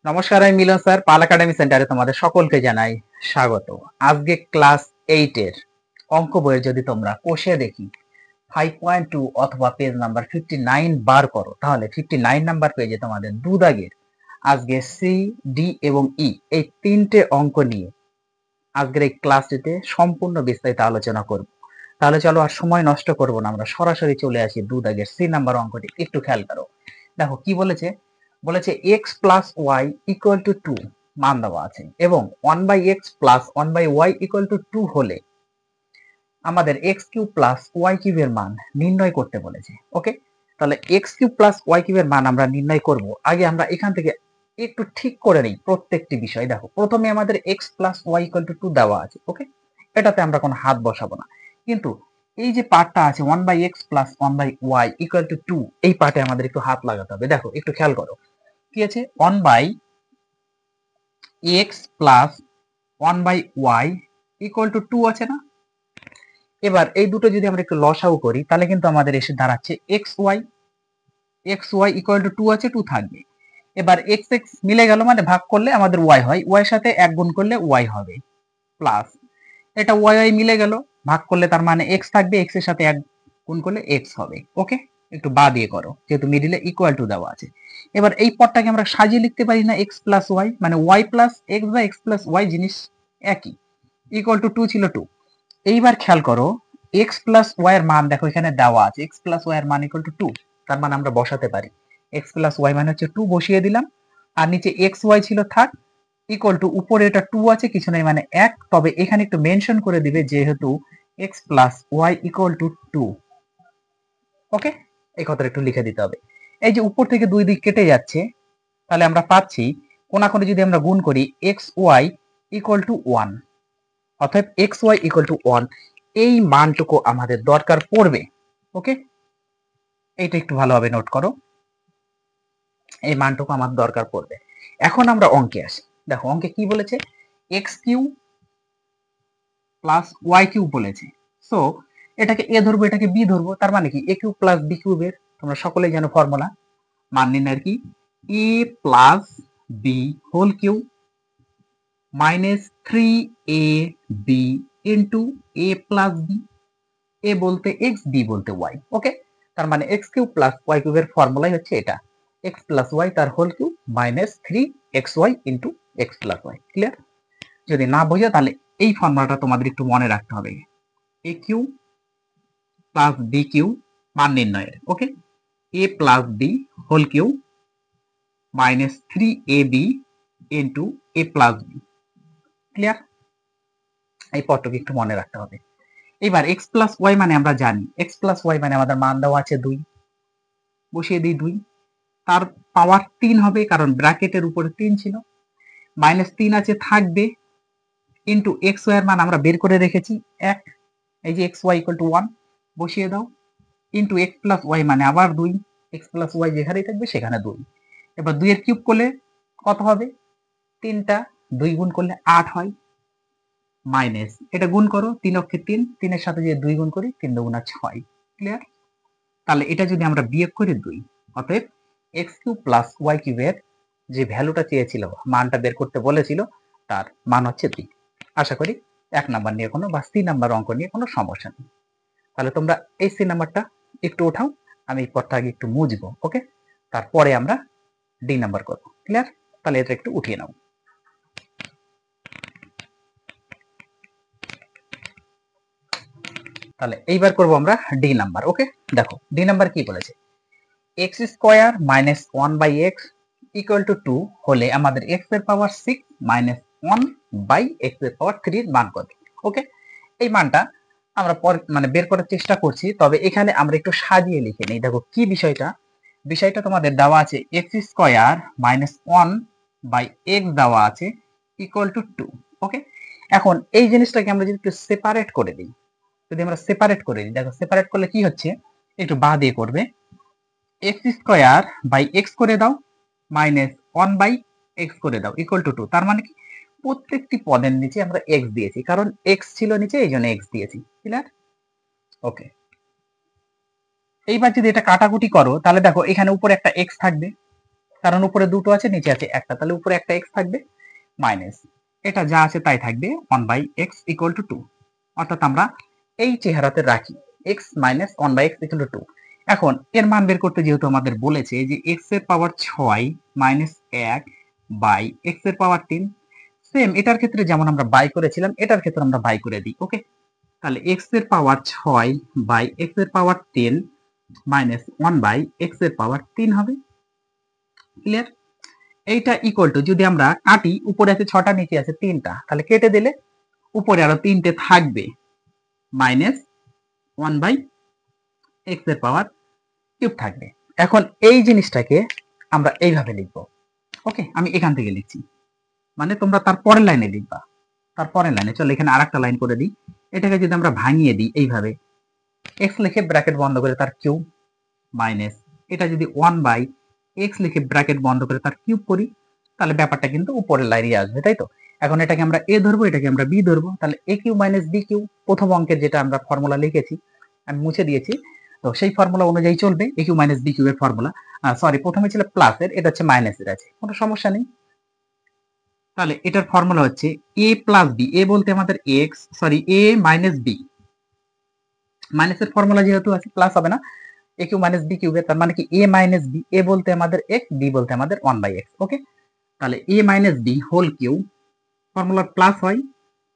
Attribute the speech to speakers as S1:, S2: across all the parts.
S1: নমস্কার, আমি মিলন স্যার। পাল একাডেমি সেন্টারে তোমাদের সকলকে জানাই স্বাগত। আজকে ক্লাস 8 এর অঙ্ক বইয়ের যদি তোমরা কষে দেখি 5.2 অথবা পেজ নাম্বার 59 বার করো, তাহলে 59 নাম্বার পেজে তোমাদের দুদাগের আজকে সি, ডি এবং ই এই তিনটে অঙ্ক নিয়ে আজকের এই ক্লাসটিতে সম্পূর্ণ বিস্তারিত আলোচনা করব। তাহলে চলো আর সময় নষ্ট করব না, আমরা সরাসরি চলে আসি দুদাগের সি নাম্বার অঙ্কটি। একটু খেয়াল করো, দেখো কি বলেছে। বলেছে x plus y equal to 2 মান দেওয়া আছে এবং 1/x plus 1/y equal to 2 হলে আমাদের x কিউব প্লাস y কিউবের মান নির্ণয় করতে বলেছে। ওকে, তাহলে x কিউব প্লাস y কিউবের মান আমরা নির্ণয় করব। আগে আমরা এখান থেকে একটু ঠিক করে নিই প্রত্যেকটি বিষয়। দেখো, প্রথমে আমাদের x plus y equal to 2 দেওয়া আছে। ওকে, এটাতে আমরা কোনো হাত বসাবো না, কিন্তু এই যে পার্টটা আছে 1/x plus 1/y equal to 2, এই পার্টে আমাদের একটু হাত লাগাতে হবে। দেখো, একটু খেয়াল করো, কি আছে 1/x plus 1/y equal to 2 আছে না। এবার এই দুটো যদি আমরা একটু লসাগু করি, তাহলে কিন্তু আমাদের এসে দাঁড়াচ্ছে xy ইকুয়াল টু 2 আছে, 2 থাকবে। এবার x x মিলে গেল, মানে ভাগ করলে আমাদের y হয়, y এর সাথে 1 গুণ করলে y হবে, প্লাস এটা y y মিলে গেল, ভাগ করলে তার মানে x থাকবে, x এর সাথে 1 গুণ করলে x হবে। ওকে, একটু বা দিয়ে করো যেহেতু মিডিলে ইকুয়াল টু দেওয়া আছে। এবার এই পদটাকে আমরা সাজিয়ে লিখতে পারি না, x প্লাস ওয়াই, মানে y প্লাস এক্স বা x প্লাস ওয়াই জিনিস একই, ইকুয়াল টু 2 ছিল 2। এইবার খেয়াল করো, x প্লাস ওয়াই এর মান দেখো এখানে দেওয়া আছে, x প্লাস ওয়াই এর মান ইকুয়াল টু 2, তার মানে আমরা বসাতে পারি x প্লাস ওয়াই মানে হচ্ছে 2, বসিয়ে দিলাম। আর নিচে x y ছিল থাক, ইকুয়াল টু উপরে এটা 2 আছে, কিছু নাই মানে 1। তবে এখানে একটু মেনশন করে দিবে যেহেতু x plus y equal to 2। Okay, এই কথাটা একটু লিখে দিতে হবে। এই যে উপর থেকে দুই দিক কেটে যাচ্ছে, তাহলে আমরা পাচ্ছি কোনাকুনি যদি আমরা গুণ করি এক্স ওয়াই ইকুয়াল টু 1, অর্থাৎ এক্স ওয়াই ইকুয়াল টু 1, এই মানটুকু আমাদের দরকার পড়বে। ওকে, এইটা একটু ভালোভাবে নোট করো, এই মানটুকু আমার দরকার পড়বে। এখন আমরা অঙ্কে আসি। দেখো অঙ্কে কি বলেছে, x cube plus y cube বলেছে। সো এটাকে এ ধরবো, এটাকে বি ধরবো, তার মানে কি এ কিউব প্লাস বি কিউবের তোমরা সকলেই জানো ফর্মুলা, মান নির্ণয়ের কি, a plus b whole cube minus 3ab into a plus b, a বলতে এক্স, বি বলতে ওয়াই। ওকে, তার মানে এক্স কিউব প্লাস ওয়াই কিউবের ফর্মুলাই হচ্ছে এটা, এক্স প্লাস ওয়াই তার whole cube minus 3xy into x plus y. Clear? যদি না বোঝো তাহলে এই ফর্মুলাটা তোমাদের একটু মনে রাখতে হবে, a cube plus b cube মান নির্ণয়ের। Okay, a plus b whole cube minus 3ab into a plus b. Clear? এই পদটাকে একটু মনে রাখতে হবে। এবার x প্লাস ওয়াই মানে আমরা জানি, x প্লাস ওয়াই মানে আমাদের মান দেওয়া আছে 2, বসিয়ে দিই 2, তার পাওয়ার 3 হবে কারণ ব্র্যাকেটের উপরে 3 ছিল, মাইনাস 3 আছে থাকবে, ইন্টু এক্স ওয়াই এর মান আমরা বের করে রেখেছি 1, এই যে এক্স ওয়াই ইকুয়াল টু 1 বসিয়ে দাও, ইন্টু এক্স প্লাস ওয়াই মানে আবার 2, এক্স প্লাস ওয়াই যেখানেই থাকবে সেখানে 2। এবার 2 এর কিউব করলে কত হবে, 3টা 2 গুণ করলে 8 হয়, মাইনাস এটা গুণ করো, 3 অক্ষে 3, 3 এর সাথে যে 2 গুণ করি 3 দুগুণা 6। ক্লিয়ার? তাহলে এটা যদি আমরা বিয়োগ করি 2, অতএব এক্স কিউব প্লাস ওয়াই কিউবের যে ভ্যালুটা চেয়েছিল, মানটা বের করতে বলেছিল, তার মান হচ্ছে 2। আশা করি 1 নাম্বার নিয়ে কোনো বা সি নাম্বার অঙ্ক নিয়ে কোনো সমস্যা নেই। তাহলে তোমরা এই সি নাম্বারটা একটু ওঠাও, আমি এই পথটা আগে একটু মুছবো। ওকে, তারপরে আমরা ডি নাম্বার করবো। ক্লিয়ার? তাহলে এটা একটু উঠিয়ে নাও। তাহলে এইবার করবো আমরা ডি নাম্বার। ওকে, দেখো ডি নাম্বার কি বলেছে, x square minus 1/x equal to 2 হলে আমাদের x এর পাওয়ার 6 মাইনাস 1/x এর পাওয়ার 3 এর মান কত। ওকে, এই মানটা আমরা মানে বের করার চেষ্টা করছি, তবে এখানে আমরা একটু সাজিয়ে লিখে নিই। দেখো কি বিষয়টা, বিষয়টা তোমাদের দেওয়া আছে এক্স স্কোয়ার মাইনাস 1/x দেওয়া আছে ইকুয়াল টু 2। ওকে, এখন এই জিনিসটাকে আমরা যদি একটু সেপারেট করে দিই, যদি আমরা সেপারেট করে দিই, দেখো সেপারেট করলে কি হচ্ছে, একটু বা দিয়ে করবে, এক্স স্কোয়ার বাই এক্স করে দাও মাইনাস 1/x করে দাও ইকুয়াল টু 2। তার মানে কি প্রত্যেকটি পদের নিচে আমরা x দিয়েছি, কারণ x ছিল নিচে এই জন্য x দিয়েছি। ক্লিয়ার? ওকে, এইবার যদি এটা কাটাকুটি করো তাহলে দেখো এখানে উপরে একটা x থাকবে, কারণ উপরে দুটো আছে, নিচে আছে একটা, তাহলে উপরে একটা এক্স থাকবে, মাইনাস এটা যা আছে তাই থাকবে 1/x = 2। অর্থাৎ আমরা এই চেহারাতে রাখি x - 1/x = 2। এখন এর মান বের করতে যেহেতু আমাদের বলেছে যে x এর পাওয়ার 6 - 1 বাই x এর পাওয়ার 3, সেম এটার ক্ষেত্রে যেমন আমরা বাই করেছিলাম এটার ক্ষেত্রে আমরা বাই করে দিই। ওকে, তাহলে x এর পাওয়ার 6 বাই x এর পাওয়ার 10 মাইনাস 1/x এর পাওয়ার 3 হবে। ক্লিয়ার? এইটা ইকুয়াল টু, যদি আমরা কাটি, উপরে আছে 6টা, নিচে আছে 3টা, তাহলে কেটে দিলে উপরে আরো 3টে থাকবে, মাইনাস 1/x এর পাওয়ার কিউব থাকবে। এখন এই জিনিসটাকে আমরা এইভাবে লিখবো। ওকে, আমি এখান থেকে লিখছি, মানে তোমরা তার পরের লাইনে লিখবা, তার পরের লাইনে। চলো এখানে আরেকটা লাইন করে দিই। এটাকে যদি আমরা ভাঙিয়ে দিই এইভাবে, x লিখে ব্র্যাকেট বন্ধ করে তার কিউব, মাইনাস এটা যদি 1/x লিখে ব্র্যাকেট বন্ধ করে তার কিউব করি, তাহলে ব্যাপারটা কিন্তু উপরের লাইনে আসবে, তাই তো? এখন এটাকে আমরা a ধরবো, এটাকে আমরা b ধরবো, তাহলে a cube minus b cube, প্রথম অঙ্কের যেটা আমরা ফর্মুলা লিখেছি, আমি মুছে দিয়েছি, তো সেই ফর্মুলা অনুযায়ী চলবে। a cube minus b cube এর ফর্মুলা, সরি প্রথমে ছিল প্লাসের, এটা হচ্ছে মাইনাসের আছে, কোনো সমস্যা নেই। তাহলে এটার ফর্মুলা হচ্ছে a প্লাস b, a বলতে আমাদের x, sorry a minus b, মাইনাসের ফর্মুলা যেহেতু আছে প্লাস হবে না, a কিউ মাইনাস b কিউবের, তার মানে কি a মাইনাস b, a বলতে আমাদের x, b বলতে আমাদের 1/x। ওকে, তাহলে a minus b whole cube, formula plus হয়,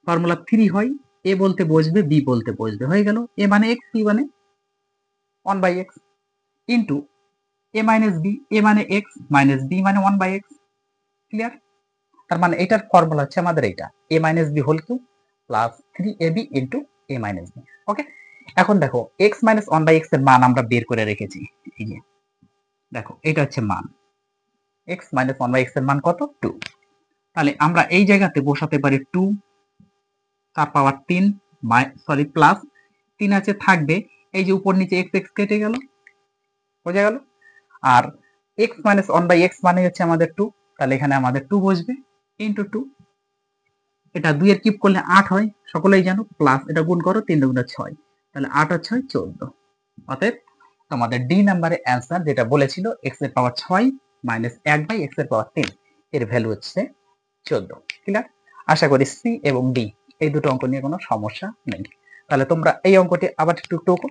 S1: ফর্মুলা 3 হয়, a বলতে বসবে, b বলতে বসবে, হয়ে গেল a মানে x, b মানে 1/x into a minus b, a মানে x মাইনাস b মানে 1/x। ক্লিয়ার? তার মানে এটার ফর্মুলা হচ্ছে আমাদের এইটা, a minus b whole cube plus 3ab into a minus b। Okay, এখন দেখো x মাইনাস 1/x এর মান আমরা বের করে রেখেছি, এই যে দেখো এটা হচ্ছে মান, x মাইনাস 1/x এর মান কত? 2। তাহলে আমরা এই জায়গাতে বসাতে পারি 2 তার পাওয়ার 3, সরি প্লাস 3 আছে থাকবে, এই যে উপর নিচে x x কেটে গেল, বোঝা গেল? আর x মাইনাস 1/x মানে হচ্ছে আমাদের 2, তাহলে এখানে আমাদের 2 বসবে ইন্টু 2, এটা 2 এর কিউব করলে 8 হয়, সকলেই জানো, প্লাস এটা গুণ করো, 3 দুগুণে 6, তাহলে 8 আর 6 14। অতএব তোমাদের ডি নাম্বারের অ্যান্সার যেটা বলেছিল x এর পাওয়ার 6 মাইনাস 1/x এর পাওয়ার 3, এর ভ্যালু হচ্ছে 14। ক্লিয়ার? আশা করি সি এবং ডি এই দুটো অঙ্ক নিয়ে কোনো সমস্যা নেই। তাহলে তোমরা এই অঙ্কটি আবার একটু টোকো,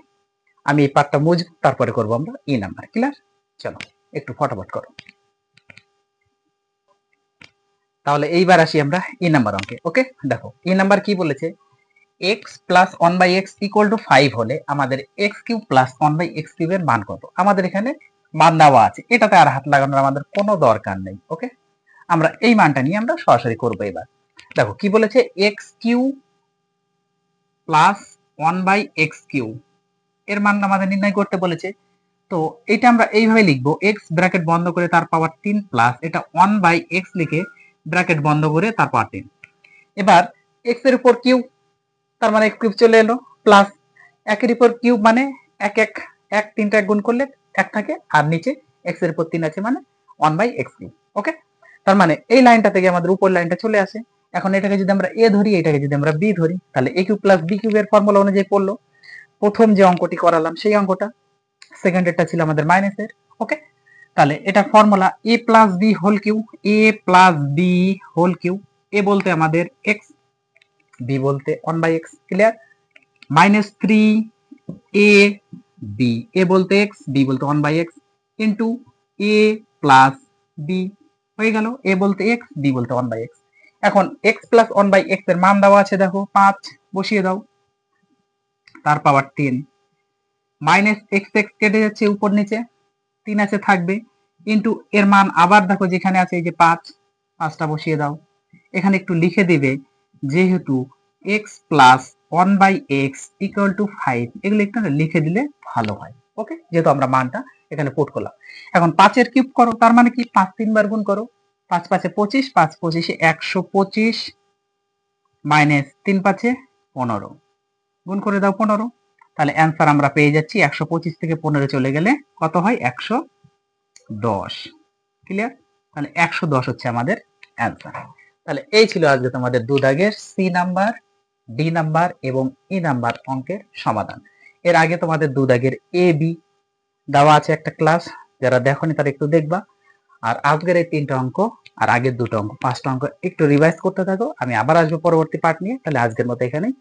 S1: আমি এই পার্টটা মুছবো, তারপরে করবো আমরা ই নাম্বার। ক্লিয়ার? চলো একটু ফটাফট করো। তাহলে এইবার আসি আমরা ই নাম্বার অঙ্কে। ওকে, দেখো ই নাম্বার কি বলেছে, x plus 1/x equal to 5 হলে আমাদের x কিউব প্লাস 1/x কিউবের মান কত? আমাদের এখানে মান দেওয়া আছে, এটাতে আর হাত লাগানোর আমাদের কোনো দরকার নেই। ওকে, আমরা এই মানটা নিয়ে আমরা সরাসরি করবো। এবার দেখো কি বলেছে, x Q plus 1/x Q এর মান আমাদের নির্ণয় করতে বলেছে। তো এটা আমরা এইভাবে লিখবো, x ব্র্যাকেট বন্ধ করে তার পাওয়ার 3 প্লাস এটা 1/x লিখে ব্র্যাকেট বন্ধ করে তার পাওয়ার 3। এবার x এর উপর কিউব, তার মানে কিউব চলে এলো, প্লাস একের উপর কিউব মানে এক এক এক, তিনটা গুণ করলে এক থাকে, আর নিচে x এর উপর 3 আছে মানে 1/x কিউব। ওকে, তার মানে এই লাইনটা থেকে আমাদের উপর লাইনটা চলে আসে। এখন এটাকে যদি আমরা a ধরি, এটাকে যদি আমরা b ধরি, তাহলে a কিউব প্লাস b কিউবের ফর্মুলা অনুযায়ী পড়লো। প্রথম যে অঙ্কটি করালাম সেই অঙ্কটা, সেকেন্ড এরটা ছিল আমাদের মাইনাসের। ওকে, তাহলে এটা formula a plus b whole cube, a plus b whole cube, a বলতে আমাদের x, b বলতে 1/x। Clear? Minus 3 a b, a বলতে x, b বলতে 1/x into a plus b, হয়ে গেল a বলতে x, b বলতে 1/x। এখন x প্লাস 1/x এর মান দেওয়া আছে, দেখো 5, বসিয়ে দাও, তার পাওয়ার 10, মাইনাস এক্স এক্স কেটে যাচ্ছে, উপর নিচে 3 আছে থাকবে, ইন্টু এর মান আবার দেখো যেখানে আছে এই যে 5, 5টা বসিয়ে দাও। এখানে একটু লিখে দিবে, যেহেতু x plus 1/x equal to 5, এগুলো একটু লিখে দিলে ভালো হয়। ওকে, যেহেতু আমরা মানটা এখানে পুট করলাম। এখন 5 এর কিউব করো, তার মানে কি 5 3 বার গুণ করো, 5 5 25, 5 25 125, মাইনাস 3 5 15, গুণ করে দাও 15, তাহলে অ্যান্সার আমরা পেয়ে যাচ্ছি 125 থেকে 15 চলে গেলে কত হয়? 110। ক্লিয়ার? তাহলে 110 হচ্ছে আমাদের অ্যান্সার। তাহলে এই ছিল আজকে তোমাদের দু দাগের সি নাম্বার, ডি নাম্বার এবং ই নাম্বার অঙ্কের সমাধান। এর আগে তোমাদের দু দাগের এ বি দেওয়া আছে একটা ক্লাস, যারা দেখোনি তারা একটু দেখবা। আর আজকের এই 3টা অঙ্ক আর আগের 2টা অঙ্ক 5টা অঙ্ক একটু রিভাইজ করতে থাকো, আমি আবার আসবো পরবর্তী পার্ট নিয়ে। তাহলে আজকের মতো এখানেই